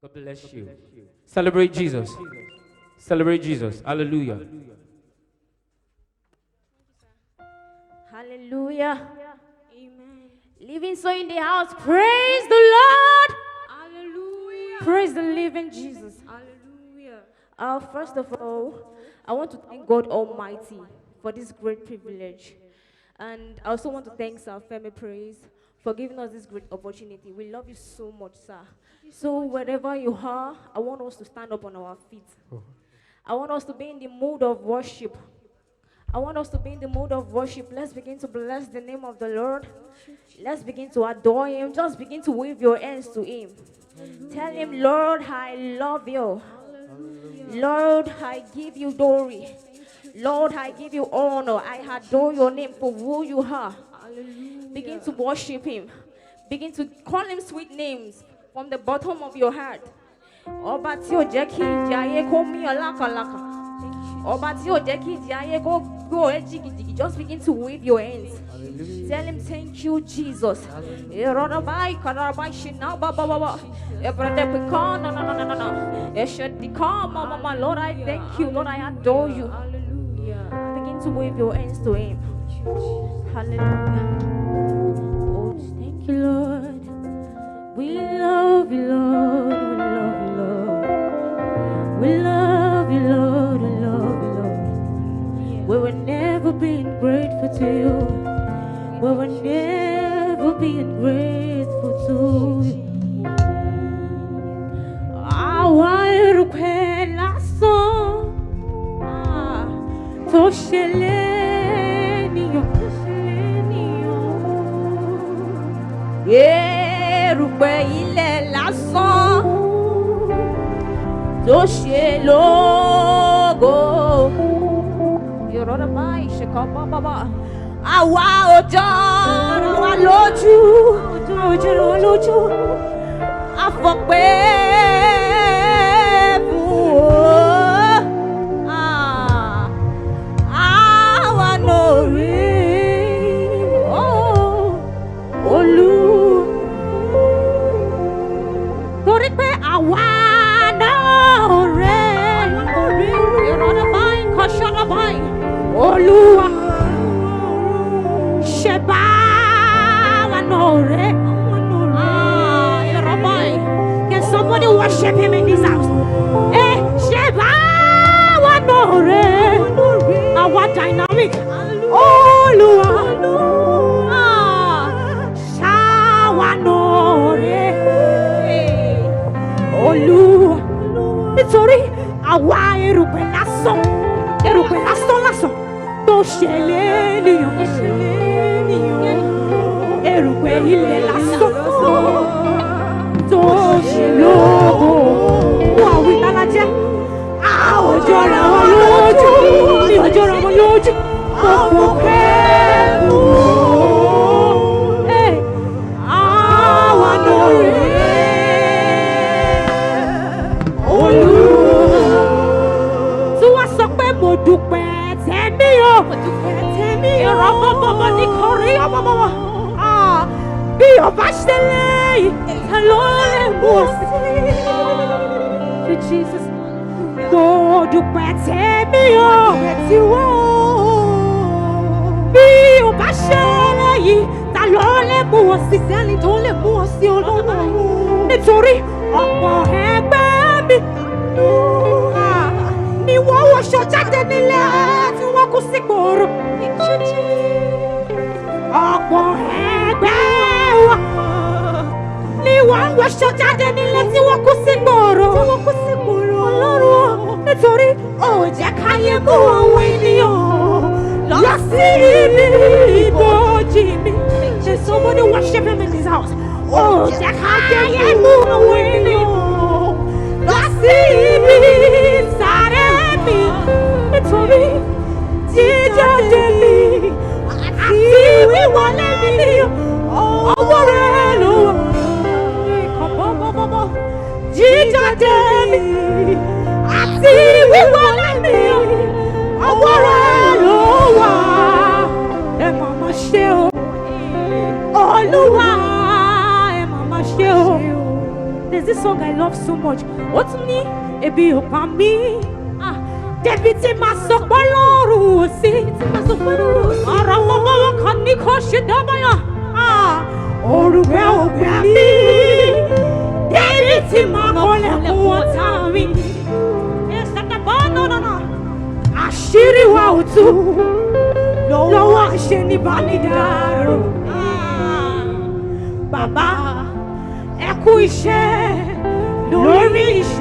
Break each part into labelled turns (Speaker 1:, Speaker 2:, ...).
Speaker 1: God bless you. Celebrate Jesus. Celebrate Jesus. Hallelujah.
Speaker 2: Hallelujah. Amen. Living so in the house. Praise the Lord.
Speaker 3: Hallelujah.
Speaker 2: Praise the living Jesus.
Speaker 3: Hallelujah.
Speaker 2: First of all, I want to thank God Almighty for this great privilege. And I also want to thank Sir Femi Praise for giving us this great opportunity. We love you so much, sir. So wherever you are, I want us to stand up on our feet. I want us to be in the mood of worship. I want us to be in the mood of worship. Let's begin to bless the name of the Lord. Let's begin to adore Him. Just begin to wave your hands to Him. Tell Him, Lord, I love you. Lord, I give you glory. Lord, I give you honor. I adore your name for who you are. Begin to worship Him. Begin to call Him sweet names from the bottom of your heart. Ọba tí ó jẹ́ kí ìjì ayé kó mí ọ lákàlàkà. Ọba tí ó jẹ́ kí ìjì ayé kó gbó ẹ jìgìjìgì. Just begin to wave your hands. Tell Him, thank you, Jesus. Erodabai, karabai, shinaba, baba. Ebredepikan, no. Eshedikam, mama. Lord, I thank you. Lord, I adore you. Begin to wave your hands to Him. Hallelujah. Oh, thank you, Lord. We love you, Lord. We love you, Lord. We love you, Lord. We will never be ungrateful to you. We will never be ungrateful to you. Àwa erùpẹ̀ lásán tó ṣe lénìyàn. Erùpẹ̀ ilẹ̀ lásán tó ṣe lógo. Ìrọ̀rọ̀ báyìí ṣe kọ́ bábá. Àwa òjò ràn wá lójú. Òjò ràn wá lójú. Àfọ̀pẹ́ fún o. Àwa lórí Olú. Torí pé àwa náà rẹ̀. Ìrọ̀lẹ́ báyìí kan ṣọ́nà báyìí. Olúwa ṣe bá wa náà rẹ̀. Ìrọ̀lẹ́ báyìí. Can somebody worship Him in this house? Ṣe bá wa náà rẹ̀. Àwa dynamic. Olúwa ṣáwa náà rẹ̀. Olúwa nítorí àwa erùpẹ̀ lásán tó ṣe lénìyàn erùpẹ̀ ilẹ̀ lásán tó ṣe lógo. Wọ́n àwọn ìtàlá jẹ́ àwòjọ ra wọn lójú ní ọjọ́ ra wọn lójú gbogbo pẹ́ẹ́lú àwa náà rẹ̀. Mo dúpẹ́ tèmi o. Ìrọ̀bọ̀bọ̀bọ̀ ní kọrí ọmọbọ̀bọ̀. Bí o bá ṣẹlẹ̀ yìí, ta ló lè mú ọ sí? Jesus. Mo dúpẹ́ tèmi o. Bí o bá ṣẹlẹ̀ yìí, ta ló lè mú ọ sí? Sẹ́ni tó lè mú ọ sí Ọlọ́run. Nítorí ọ̀pọ̀ ẹgbẹ́ mi. Ni wọ́n wọṣọ jáde nílé tí wọ́n kú sí gbòòrò. Ọ̀pọ̀ ẹgbẹ́ wa ni wọ́n wọṣọ jáde nílé tí wọ́n kú sí gbòòrò. Ọlọ́run nítorí ó jẹ́ káyé mú àwọn ènìyàn lọ sí ibi ibojì mi. There's somebody worship Him in this house. Ó jẹ́ káyé mú àwọn ènìyàn lọ sí ibi sáré. Nítorí jíjáde mi àti wíwọlé mi ọwọ́ rẹ̀ ló wà. Jíjáde mi àti wíwọlé mi ọwọ́ rẹ̀ ló wà. Ẹ màmá ṣe o, Olúwa ẹ màmá ṣe o. there's this song I love so much. What's me? Ebi opami. Deputy Masopolo, see, Arama Kaniko Shidabaya, Orubel Baby, Deputy Makola Watami, yes, at the banana, Ashiri Wautu, no Asheni Banidaru, Baba, Ekuishe, Norish.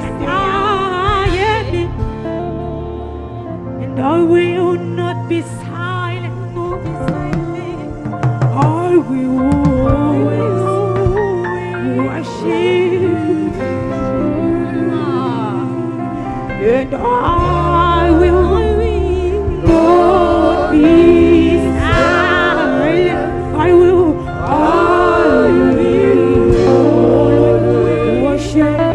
Speaker 2: I will not be silent, no be silent. I will always worship you. And I will not be silent. I will worship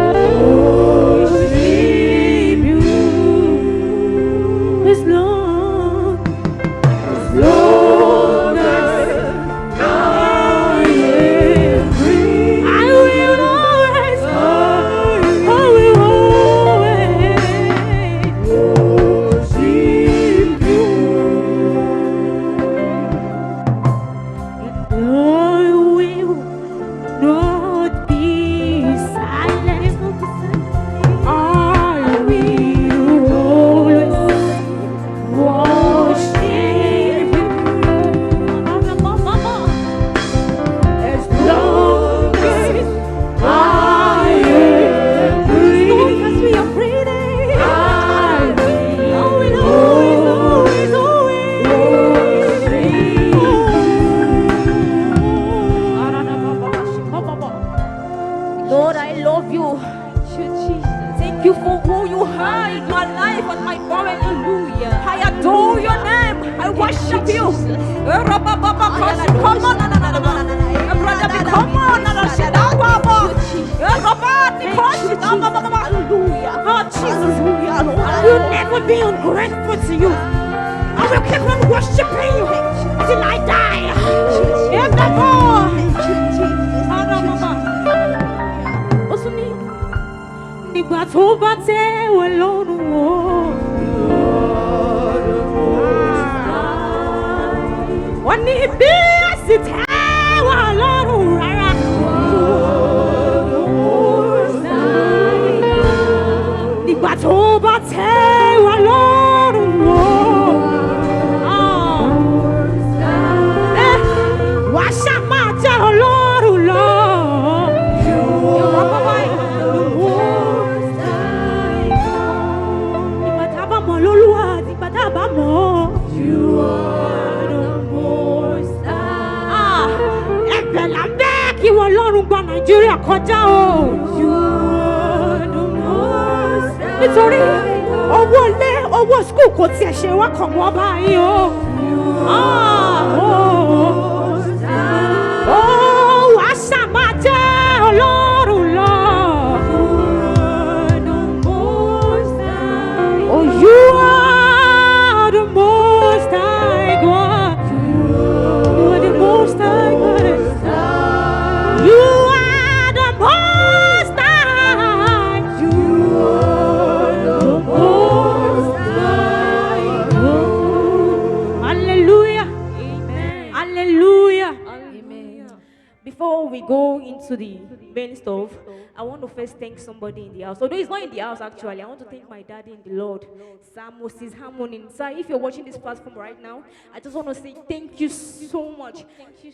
Speaker 2: thank somebody in the house. Although he's not in the house actually, I want to thank my daddy in the Lord, Sir Moses Harmony. Sir, if you're watching this platform right now, I just want to say thank you so much.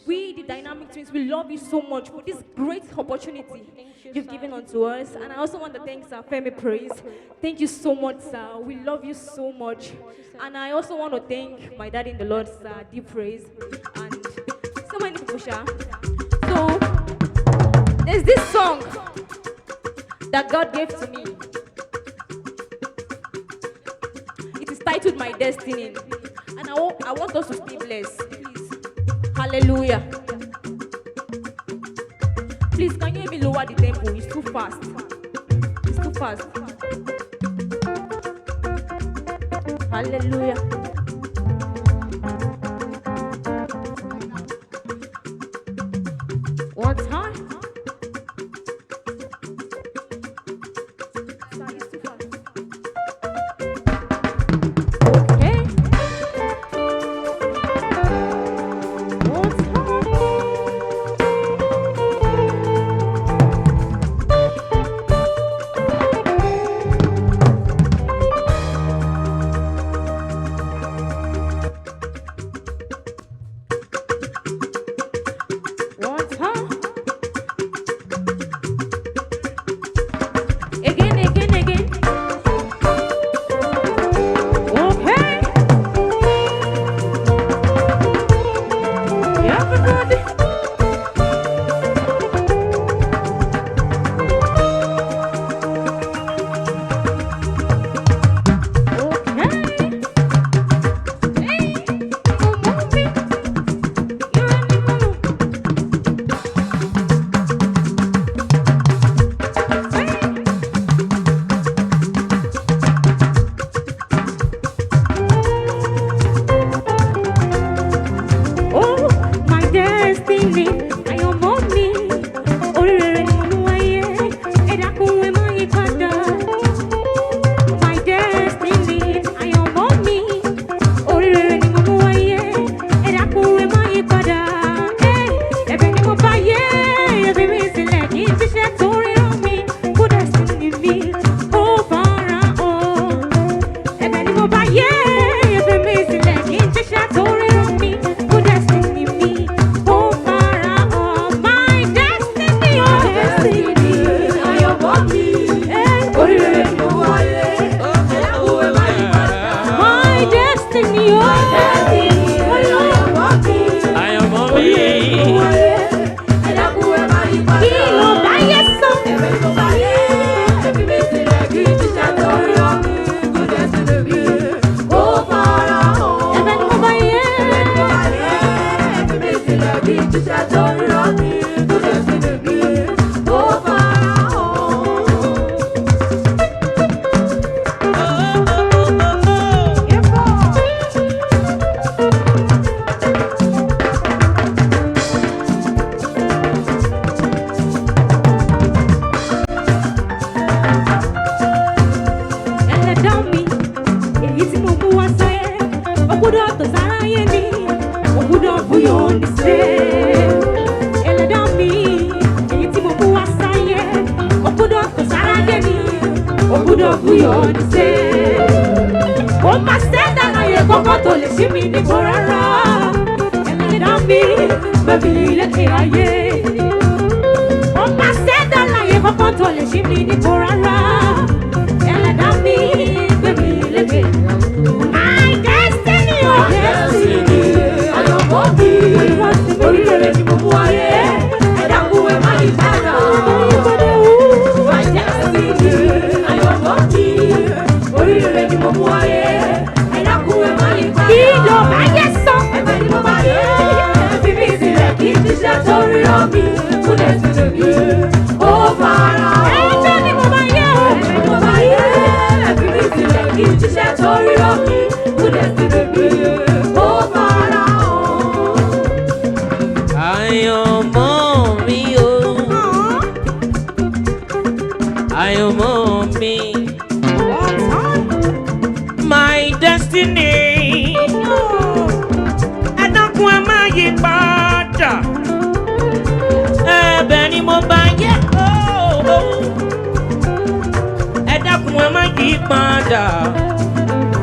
Speaker 2: We, the Dynamic Twins, we love you so much for this great opportunity you've given unto us. And I also want to thank Sir Femi Praise. Thank you so much, sir. We love you so much. And I also want to thank my daddy in the Lord, Sir Deep Praise, and so many people. So there's this song that God gave to me. It is titled My Destiny. And I want us to stay blessed. Please. Hallelujah. Please, can you even lower the tempo? It's too fast. It's too fast. Hallelujah. One time. oríire ni mo wáyé. Ẹ̀dákun ẹ má yí padà. My destiny, oh. My destiny, ọlọ́wọ́ mi.
Speaker 1: Àyànmọ́ mi.
Speaker 2: Oríire ni mo wáyé. Ẹ̀dákun ẹ má yí padà. Kí ló bá yẹ sọ? Ẹ̀bẹ̀ ni mo bá yẹ. Ẹ̀bí mi sílẹ̀ kí jíjà tó yọ mí. Kó jẹ́ sílẹ̀ mi. Ó fara hàn. Ẹ̀bẹ̀ ni mo bá yẹ. Ẹ̀bẹ̀ ni mo bá yẹ. Ẹ̀bí mi sílẹ̀ kí jíjà tó yọ mí. Kó jẹ́ sílẹ̀ mi. Ó fara hàn. Ẹlẹ́dàá mi, èyí tí mo mú wá sáyé, ó gbọ́dọ̀ tó sáráyé ni, ó gbọ́dọ̀ búyọ̀ níṣẹ́. Ẹlẹ́dàá mi, èyí tí mo mú wá sáyé, ó gbọ́dọ̀ tó sáráyé ni, ó gbọ́dọ̀ búyọ̀ níṣẹ́. Ó máa ṣẹ́dá láyé kọ́kọ́ tó lè ṣí mi nípò rárá. Ẹlẹ́dàá mi, bẹ̀bí lékè ayé. Ó máa ṣẹ́dá láyé kọ́kọ́ tó lè ṣí mi nípò rárá. Ẹlẹ́dàá mi, bẹ̀bí lékè. My destiny, oh. Destiny, àyànmọ́ mi. Oríire ni mo mú wáyé. Ẹ̀dákun ẹ má yí padà. My destiny, àyànmọ́ mi. Oríire ni mo mú wáyé. Ẹ̀dákun ẹ má yí padà. Kí ló bá yẹ sọ? Ẹ̀bẹ̀ ni mo bá yẹ. Ẹ̀bí mi sílẹ̀ kí jíṣẹ́ torí rọ mi. Kúlẹ̀ sílẹ̀ mi. Ó fara hàn. Ẹ̀jẹ̀ ni mo bá yẹ. Ẹ̀bẹ̀ ni mo bá yẹ. Ẹ̀bí mi sílẹ̀ kí jíṣẹ́ torí rọ mi. Kúlẹ̀ sílẹ̀ mi. Ó fara hàn.
Speaker 1: Àyànmọ́ mi o. Àyànmọ́ mi. My destiny. Ẹ̀dákun ẹ má yí padà. Ẹ̀bẹ̀ ni mo bá yẹ. Ẹ̀dákun ẹ má yí padà.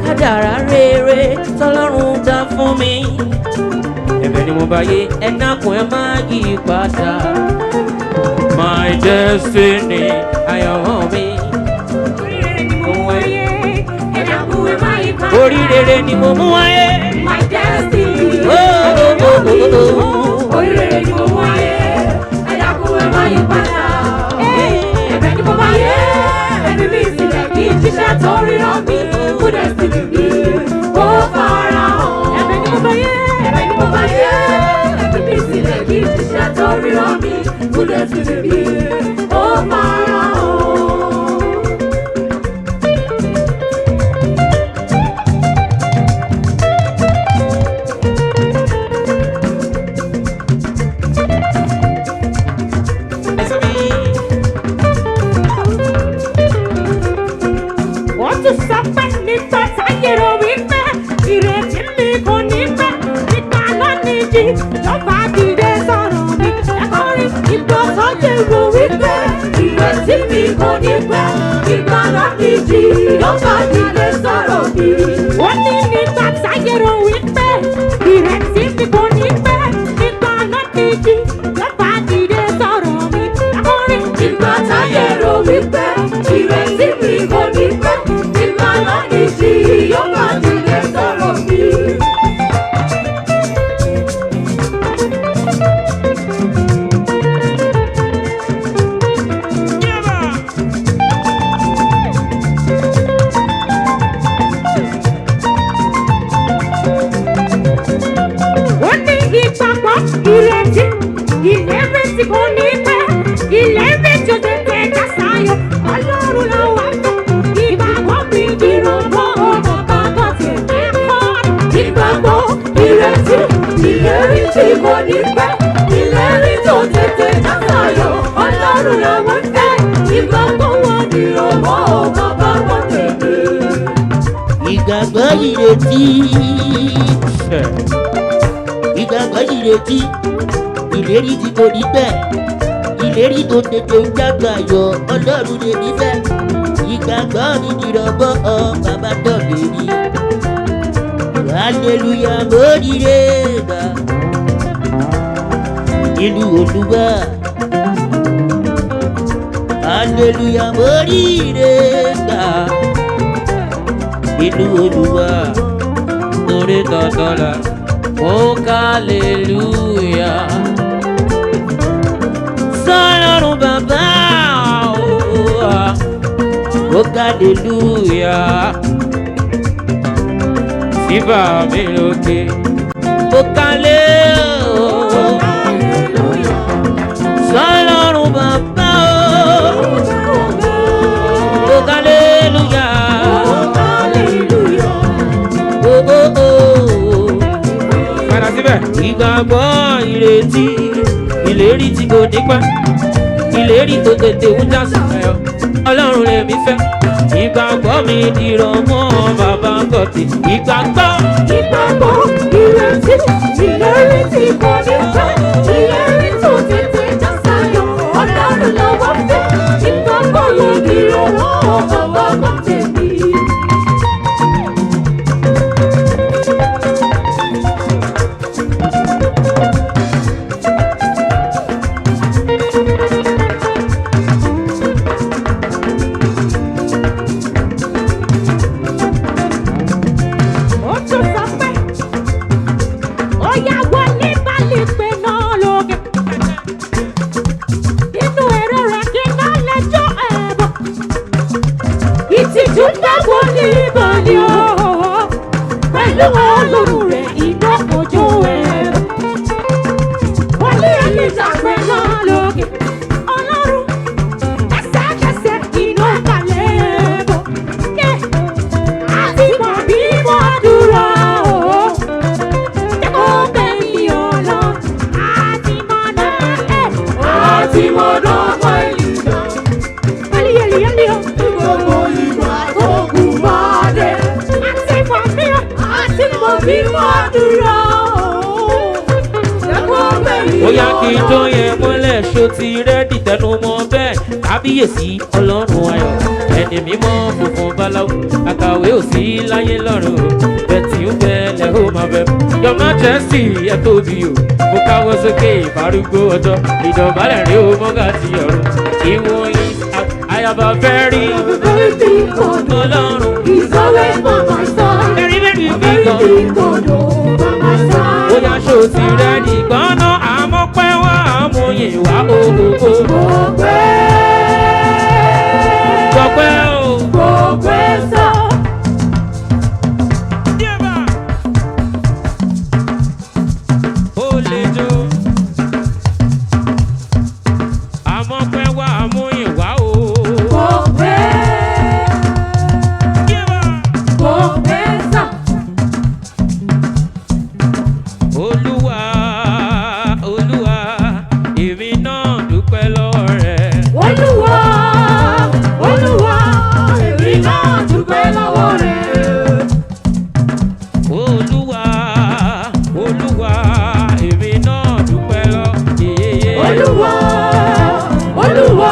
Speaker 1: Kádàrá rere tọ́lọ́run dá fún mi. Ẹ̀bẹ̀ ni mo bá yẹ. Ẹ̀dákun ẹ má yí padà. My destiny. Àyànmọ́ mi.
Speaker 2: Oríire ni mo mú wáyé. Ẹ̀dákun ẹ má yí padà.
Speaker 1: Oríire ni mo mú wáyé.
Speaker 2: My destiny.
Speaker 1: Oh.
Speaker 2: Oríire ni mo mú wáyé. Ẹ̀dákun ẹ má yí padà. Ẹ̀bẹ̀ ni mo bá yẹ. Ẹ̀bí mi sílẹ̀ kí jíṣẹ́ torí rọ mi. Kú destiny mi. Ó fara hàn. Ẹ̀bẹ̀ ni mo bá yẹ. Ẹ̀bẹ̀ ni mo bá yẹ. Ẹ̀bí mi sílẹ̀ kí jíṣẹ́ torí rọ mi. Kú destiny mi. Ó fara hàn. Wọ́n tún sọ pé nípa sáyẹ̀rọ wípé ìrètí mi kò ní pẹ́. Nípa lónìí jí ìjọba dìde sọ̀rọ̀ mi. Ẹ̀kọ́ rí ìgbà sáyẹ̀rọ wípé ìrètí mi kò ní pẹ́. Nípa lónìí jí ìjọba dìde sọ̀rọ̀ mi. Wọ́n ní nípa sáyẹ̀rọ wípé ìrètí mi kò ní pẹ́. Nípa lónìí jí ìjọba dìde sọ̀rọ̀ mi. Ẹ̀kọ́ rí ìgbà sáyẹ̀rọ wípé ìrètí mi kò ní pẹ́. Nípa lónìí jí ìjọba dìde sọ̀rọ̀ mi. Wọ́n ní ìgbàgbọ́ ìrètí ìlérí tí kò ní pẹ́. Ìlérí tó tètè já sáyọ̀ Ọlọ́run la wà fún. Ìgbàgbọ́ mi ìrànwọ́ ọmọ bàbá tètè kọ́. Ìgbàgbọ́ ìrètí ìlérí tí kò ní pẹ́. Ìlérí tó tètè já sáyọ̀ Ọlọ́run la wà fún. Ìgbàgbọ́ wọn ìrànwọ́ ọmọ bàbá tètè.
Speaker 4: Ìgbàgbọ́ ìrètí. Ìgbàgbọ́ ìrètí. Ìlérí tí kò ní pẹ́. Ìlérí tó tètè ń jágbá yọ Ọlọ́run lè ní fẹ́. Ìgbàgbọ́ mi dìrọ̀bọ̀ ọ bàbá dọ̀gbẹ̀ ni. Hallelujah mo dìde gbà. Inú Olúwa. hallelujah mo ríre gbà inú olúwa
Speaker 1: Torí tọ̀tọ̀là, mo hallelujah.
Speaker 4: sọlọ́run bàbá mo hallelujah
Speaker 1: Síbà mi lókè,
Speaker 4: mo kálẹ̀ sọlọ́run bàbá mo hallelujah.
Speaker 1: padà síbẹ̀.
Speaker 4: Ìgbàgbọ́ ìrètí ìlérí tí kò nípa ìlérí tó tètè ń já sí ayọ̀ ọlọ́run lèmi fẹ́ ìgbàgbọ́ mi dìrọ̀ mọ́ bàbá gọ̀tì ìgbàgbọ́
Speaker 2: ìrètí ìlérí tí kò ní fẹ́ ìlérí tó tètè já sáyọ̀ ọlọ́run lọ́wọ́ fẹ́ ìgbàgbọ́ yìí dìrọ̀ mọ́ bàbá gọ̀tì mi. Pẹ̀lú ọlọ́run rẹ̀ iná ojú ẹ̀. Wọlé Elisa pẹ̀ náà lókè. Ọlọ́run ẹsẹ̀kẹsẹ̀ iná kalẹ̀ bọ̀. Àti mọ̀ bí mo dúró. Jẹ́ kó bẹ̀ mí ọ̀nà. Àti mọ̀ náà àti mọ̀ náà mọ̀ ìlú. Yẹ́lì o. Gbogbo ìgbà tó kù máa dé. Àti mọ̀ mí o. Àti mọ̀ bí mo dúró. Jẹ́ kó bẹ̀ mí ọ̀nà.
Speaker 4: bóyá kí n tó yẹ mọ́lẹ̀ ṣó ti rẹ́dì tẹnu mọ́ bẹ́ẹ̀ kábíyèsí ọlọ́run ayọ̀ ẹni mímọ́ funfun báláwo àkàwé ò sí láyé lọ́run bẹ́tì ń bẹ lẹ́hó máa bẹ. Your Majesty ẹ tóbi o mo káwọ́ sókè ìbárúgbó ọjọ́ ìdọ̀bálẹ̀ rí o mọ́gà ti ọ̀run ìwọ̀n yìí àyàbá fẹ́ rí ọlọ́run
Speaker 2: He's always by my side.
Speaker 4: very very big
Speaker 2: Very
Speaker 4: gan.
Speaker 2: big God, oh, by my side.
Speaker 4: bóyá ṣó ti rẹ́dì gbọ́nà àmọ́pẹ́ wá àmúyìn wá òkòkò. Gbọ̀pẹ́ o. Ó lè jó. Àmọ́pẹ́ wá àmúyìn wá o. Olúwa, Olúwa, èmi náà dúpẹ́ lọ́wọ́ rẹ̀.
Speaker 2: Olúwa, Olúwa, èmi náà dúpẹ́ lọ́wọ́ rẹ̀.
Speaker 4: Olúwa, Olúwa, èmi náà dúpẹ́ yeyeye.
Speaker 2: Olúwa, Olúwa,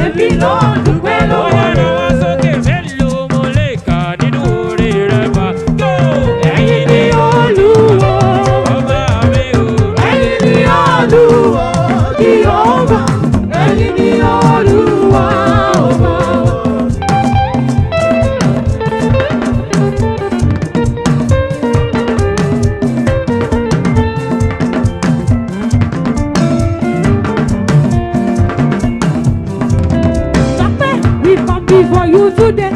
Speaker 2: èmi náà dúpẹ́
Speaker 4: Ó
Speaker 2: lọ́wọ́
Speaker 4: yára
Speaker 2: rẹ̀.
Speaker 4: wá sókè mélòó mo lè kà nínú orí rẹ̀ bá. Ẹ̀yin ni
Speaker 2: Olúwa,
Speaker 4: ọba mi o.
Speaker 2: ẹ̀yin ni Olúwa, Jèhófà, ẹ̀yin ni Olúwa, ọba. Papa, we come before you today.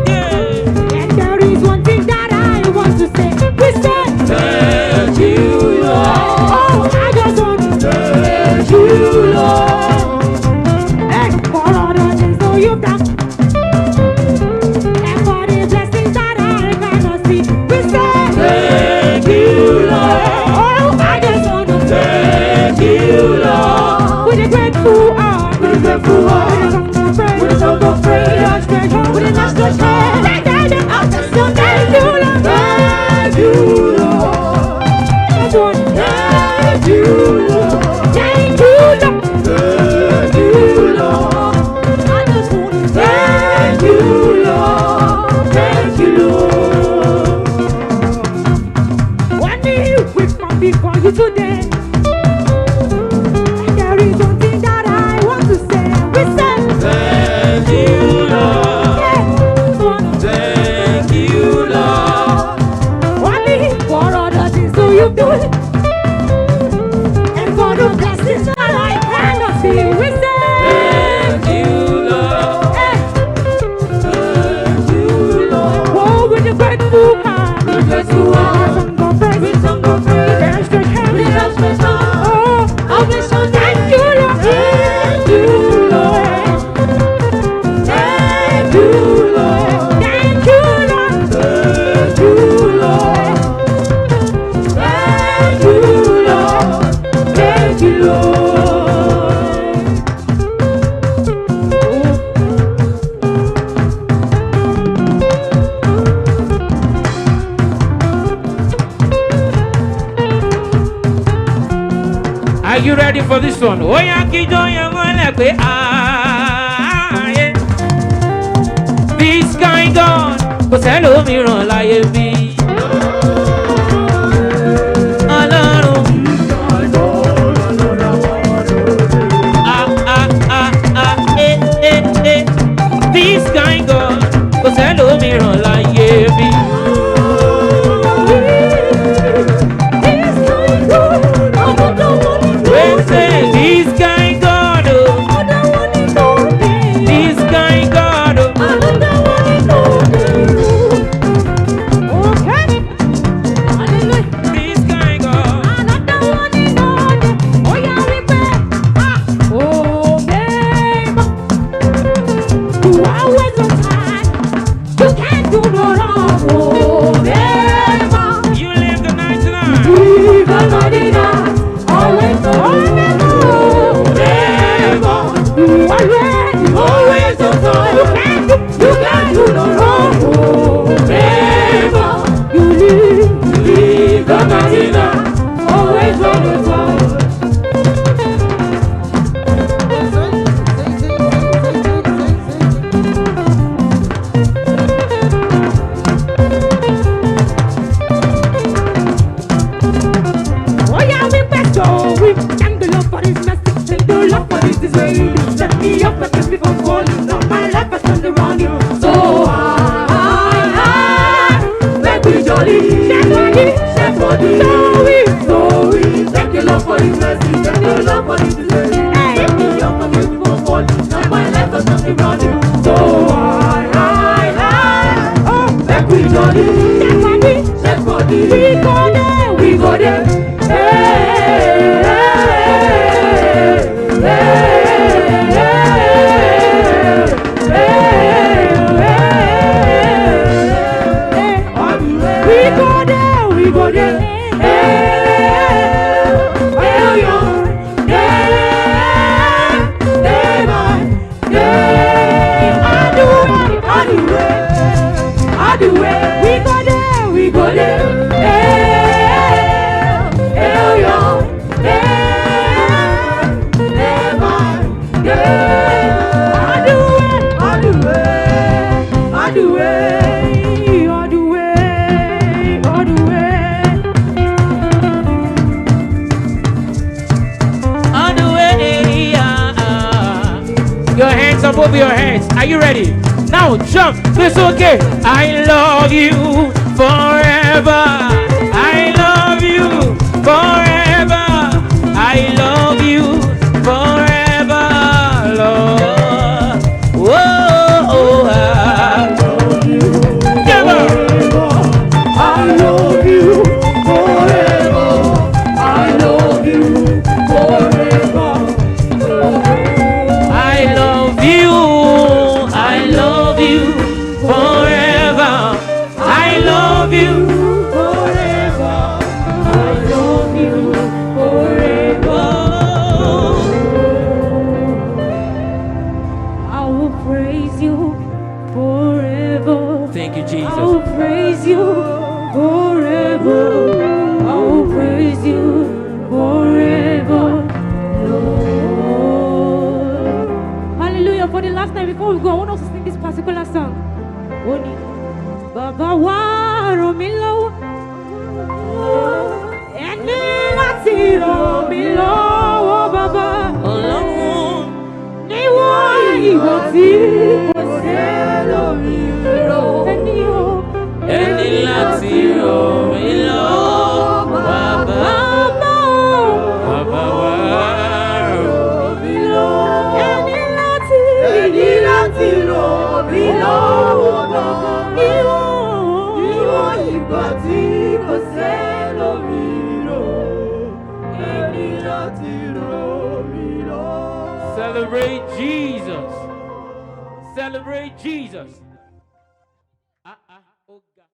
Speaker 2: And there is one thing that I want to say. We say,
Speaker 4: Thank you, Lord.
Speaker 2: oh, I just want to thank you, Lord. Hey, for all the things that you've done. And for the blessings that I cannot see. We say,
Speaker 4: Thank you, Lord.
Speaker 2: oh, I just want to
Speaker 4: Thank you, Lord.
Speaker 2: with a grateful heart, with a grateful heart, with a song of praise, with a national shout. Thank you, Lord.
Speaker 4: Thank you, Lord.
Speaker 2: That's what.
Speaker 4: Thank you, Lord.
Speaker 2: Thank you, Lord.
Speaker 4: Thank you, Lord.
Speaker 2: I just want to
Speaker 4: Thank you, Lord. Thank you, Lord.
Speaker 2: One day we come before you today. There is one thing that I want to say. We say,
Speaker 1: you ready for this one? Oh yeah, kijo yan mole pe yeah. This kind God, kò sẹ́lòmíràn láyé bí. Ọlọ́run. This kind God, kò sẹ́lòmíràn láyé bí. This kind God, oh. This kind God, oh. This kind God. You live the night tonight.
Speaker 3: We go there.
Speaker 1: Above your heads. Are you ready? Now jump. It's okay. I love you forever. I love you forever. I love you forever, Lord. Whoa, I love you forever.
Speaker 3: I love you forever. I love you forever.
Speaker 1: I love you. I love you forever. I love you
Speaker 3: Forever. I love you forever. I will praise you forever.
Speaker 1: Thank you,
Speaker 3: I
Speaker 1: Jesus.
Speaker 3: will praise you forever. I will praise you forever, Lord. Hallelujah. For the last time, before we go, I want us to sing this particular song. Oni Baba wa ràn mí lọ́wọ́. Ẹni láti ràn mí lọ́wọ́, Baba.
Speaker 1: Ọlọ́run
Speaker 3: Níwọ̀n ìgbà tí kò sẹ́lòmíràn.
Speaker 1: ẹni láti ràn mí lọ́wọ́, bàbá. Bàbá wa ràn mí lọ́wọ́.
Speaker 3: Ẹni láti ràn mí lọ́wọ́, Baba. Níwọ̀n ìgbà tí kò sẹ́lòmíràn. Ẹni láti ràn mí lọ́wọ́.
Speaker 1: Celebrate Jesus. Celebrate Jesus.